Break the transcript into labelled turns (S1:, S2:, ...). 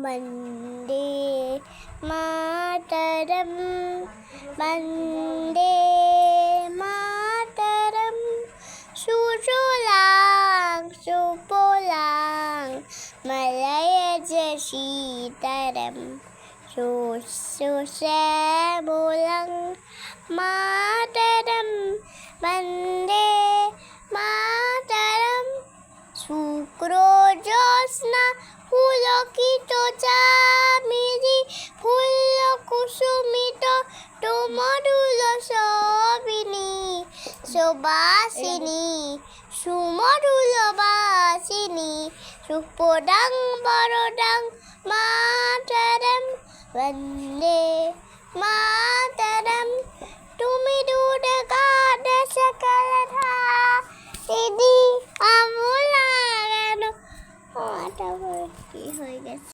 S1: वन्दे मातरं वन्दे मातरं सुजलां सुफलां मलयज शीतलं सुश्यामलं मातरं वन्दे मातरं शुक्रोज्योत्स्ना पुलकित चामेली फुल्लकुसुमित तोमरुल शोभिनी सुबासिनी सुमरुल बासिनी सुपदं वरदं मातरं वन्दे मातरं তুমি দুর্গা দশকলধা দিদি আমলা কেন কি হয়ে গেছে।